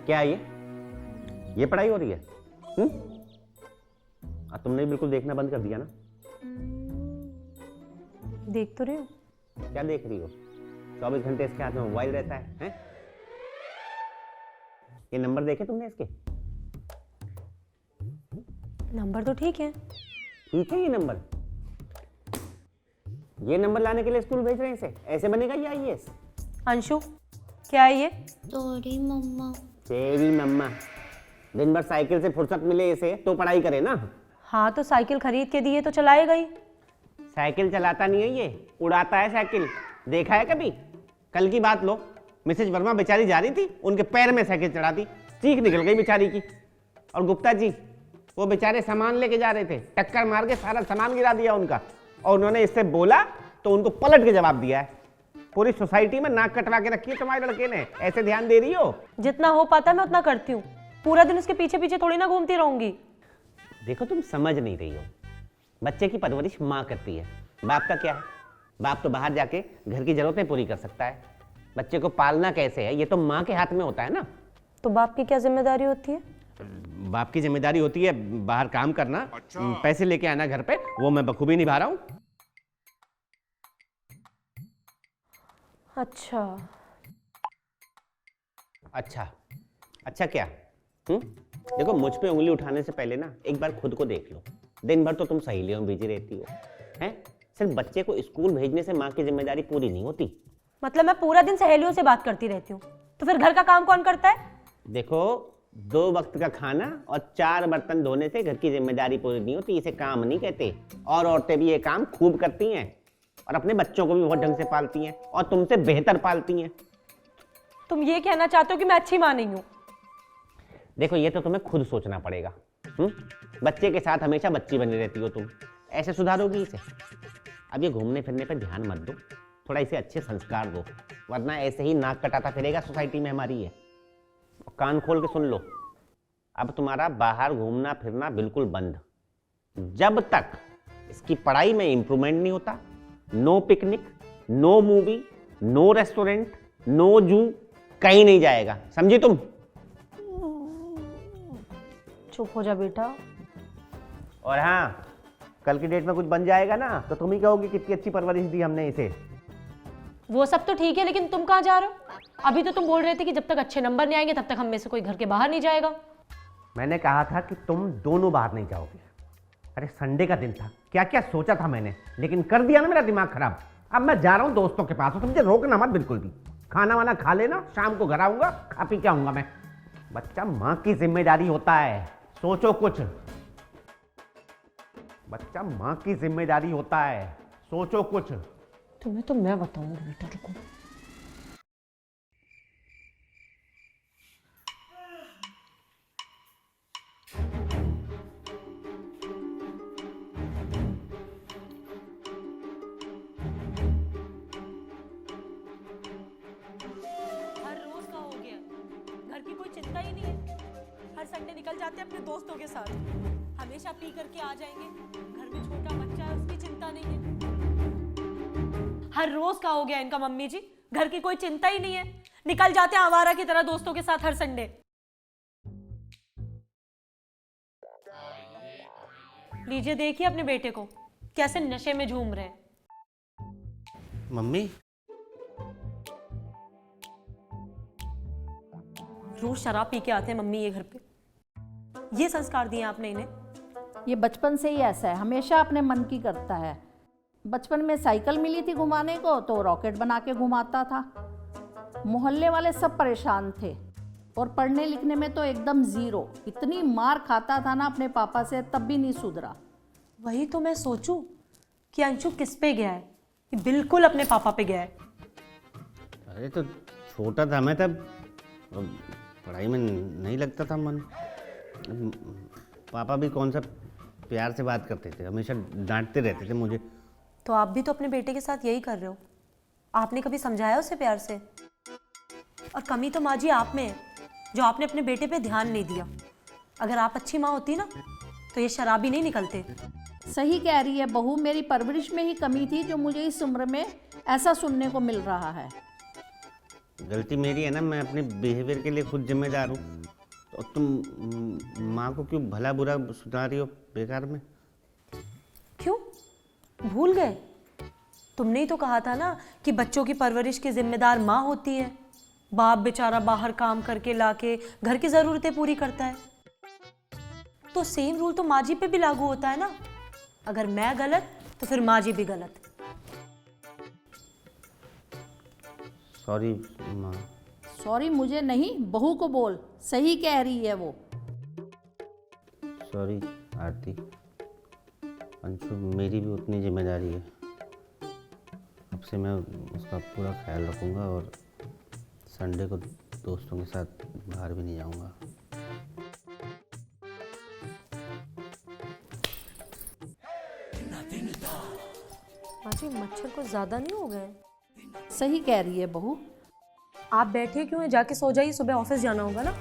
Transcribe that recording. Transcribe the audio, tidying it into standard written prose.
क्या है ये पढ़ाई हो रही है? तुमने बिल्कुल देखना बंद कर दिया ना? देख तो रही हो। क्या देख रही हो? 24 घंटे इसके हाथ में मोबाइल रहता है, हैं? ये नंबर देखे तुमने इसके? नंबर तो ठीक है। ठीक है ये नंबर लाने के लिए स्कूल भेज रहे हैं इसे? ऐसे बनेगा ये आईएएस? अंशु, क्या है ये? सॉरी मम्मा। तेरी मम्मा। दिन भर साइकिल से फुर्सत मिले इसे तो पढ़ाई करे ना। हाँ तो साइकिल खरीद के दिए तो चलाएगा ही। साइकिल चलाता नहीं है ये, उड़ाता है साइकिल। देखा है कभी? कल की बात लो, मिसेज वर्मा बेचारी जा रही थी, उनके पैर में साइकिल चढ़ा दी, चीख निकल गई बेचारी की। और गुप्ता जी वो बेचारे सामान लेके जा रहे थे, टक्कर मार के सारा सामान गिरा दिया उनका। और उन्होंने इससे बोला तो उनको पलट के जवाब दिया है। पूरी सोसाइटी में नाक कटवा के रखी है तुम्हारे लड़के ने। ऐसे ध्यान दे रही हो? जितना हो पाता है मैं उतना करती हूँ। पूरा दिन उसके पीछे पीछे थोड़ी ना घूमती रहूंगी। देखो तुम समझ नहीं रही हो, बच्चे की परवरिश माँ करती है, बाप का क्या है? बाप तो बाहर जाके घर की जरूरतें पूरी कर सकता है, बच्चे को पालना कैसे है ये तो माँ के हाथ में होता है ना। तो बाप की क्या जिम्मेदारी होती है? बाप की जिम्मेदारी होती है बाहर काम करना, पैसे लेके आना घर पे, वो मैं बखूबी निभा रहा हूँ। अच्छा अच्छा क्या? देखो मुझ पे उंगली उठाने से पहले ना एक बार खुद को देख लो। दिन भर तो तुम सहेलियों में बिजी रहती हो, हैं? सिर्फ बच्चे को स्कूल भेजने से माँ की जिम्मेदारी पूरी नहीं होती। मतलब मैं पूरा दिन सहेलियों से बात करती रहती हूँ, तो फिर घर का काम कौन करता है? देखो 2 वक्त का खाना और 4 बर्तन धोने से घर की जिम्मेदारी पूरी नहीं होती, इसे काम नहीं कहते। और औरतें भी ये काम खूब करती हैं और अपने बच्चों को भी बहुत ढंग से पालती हैं और तुमसे बेहतर पालती हैं। तुम ये कहना चाहते हो कि मैं अच्छी माँ नहीं हूँ? देखो ये तो तुम्हें खुद सोचना पड़ेगा। बच्चे के साथ हमेशा बच्ची बनी रहती हो तुम, ऐसे सुधारोगी इसे? अब ये घूमने फिरने पे ध्यान मत दो, थोड़ा इसे अच्छे संस्कार दो, वरना ऐसे ही नाक कटाता फिरेगा सोसाइटी में हमारी है। कान खोल के सुन लो, अब तुम्हारा बाहर घूमना फिरना बिल्कुल बंद। जब तक इसकी पढ़ाई में इंप्रूवमेंट नहीं होता, no picnic, no movie, no restaurant, no zoo, कहीं नहीं जाएगा, समझी तुम? चुप हो जा बेटा। और हाँ, कल की डेट में कुछ बन जाएगा ना तो तुम ही कहोगे कितनी अच्छी परवरिश दी हमने इसे। वो सब तो ठीक है, लेकिन तुम कहाँ जा रहे हो? अभी तो तुम बोल रहे थे कि जब तक अच्छे नंबर नहीं आएंगे तब तक हम में से कोई घर के बाहर नहीं जाएगा। मैंने कहा था कि तुम दोनों बाहर नहीं जाओगे। अरे संडे का दिन था, क्या क्या सोचा था मैंने, लेकिन कर दिया ना मेरा दिमाग खराब। अब मैं जा रहा हूँ दोस्तों के पास, तो मुझे रोकना मत बिल्कुल भी। खाना वाना खा लेना, शाम को घर आऊंगा, खा पी के आऊंगा मैं। बच्चा माँ की जिम्मेदारी होता है, सोचो कुछ। बच्चा माँ की जिम्मेदारी होता है, सोचो कुछ। तुम्हें तो मैं बताऊंगी बेटा, रुको। हर रोज का हो गया, घर की कोई चिंता ही नहीं है। हर संडे निकल जाते हैं अपने दोस्तों के साथ, हमेशा पी करके आ जाएंगे। घर में छोटा बच्चा है, उसकी चिंता नहीं है। हर रोज का हो गया इनका मम्मी जी, घर की कोई चिंता ही नहीं है। निकल जाते हैं आवारा की तरह दोस्तों के साथ हर संडे। लीजिए देखिए अपने बेटे को, कैसे नशे में झूम रहे हैं। मम्मी, रोज शराब पी के आते हैं मम्मी ये घर पे। ये संस्कार दिए आपने इन्हें? ये बचपन से ही ऐसा है, हमेशा अपने मन की करता है। बचपन में साइकिल मिली थी घुमाने को तो रॉकेट बना के घुमाता था। मोहल्ले वाले सब परेशान थे और पढ़ने लिखने में तो एकदम ज़ीरो। इतनी मार खाता था ना अपने पापा से, तब भी नहीं सुधरा। वही तो मैं सोचूं कि अंशु किस पे गया है, कि बिल्कुल अपने पापा पे गया है। अरे तो छोटा था मैं तब, पढ़ाई में नहीं लगता था मन। पापा भी कौन सा प्यार से बात करते थे, हमेशा डांटते रहते थे मुझे। तो आप भी तो अपने बेटे के साथ यही कर रहे हो। आपने कभी समझाया उसे प्यार से? और कमी तो माँ जी आप में है, जो आपने अपने बेटे पे ध्यान नहीं दिया। अगर आप अच्छी माँ होती ना तो ये शराबी नहीं निकलते। सही कह रही है बहू, मेरी परवरिश में ही कमी थी जो मुझे इस उम्र में ऐसा सुनने को मिल रहा है। गलती मेरी है ना, मैं अपने बिहेवियर के लिए खुद जिम्मेदार हूँ। तो तुम माँ को क्यों भला बुरा सुना रही हो बेकार में? क्यों भूल गए? तुमने ही तो कहा था ना कि बच्चों की परवरिश की जिम्मेदार माँ होती है। बाप बेचारा बाहर काम करके लाके घर की जरूरतें पूरी करता है। तो सेम रूल तो माँ जी पे भी लागू होता है ना। अगर मैं गलत तो फिर माँ जी भी गलत। सॉरी माँ। सॉरी मुझे नहीं, बहू को बोल, सही कह रही है वो। सॉरी आरती। अंशु, मेरी भी उतनी जिम्मेदारी है। अब से मैं उसका पूरा ख्याल रखूँगा और संडे को दोस्तों के साथ बाहर भी नहीं जाऊँगा। माँ जी, मच्छर को ज्यादा नहीं हो गए? सही कह रही है बहू। आप बैठे क्यों हैं? जाके सो जाइए, सुबह ऑफिस जाना होगा ना।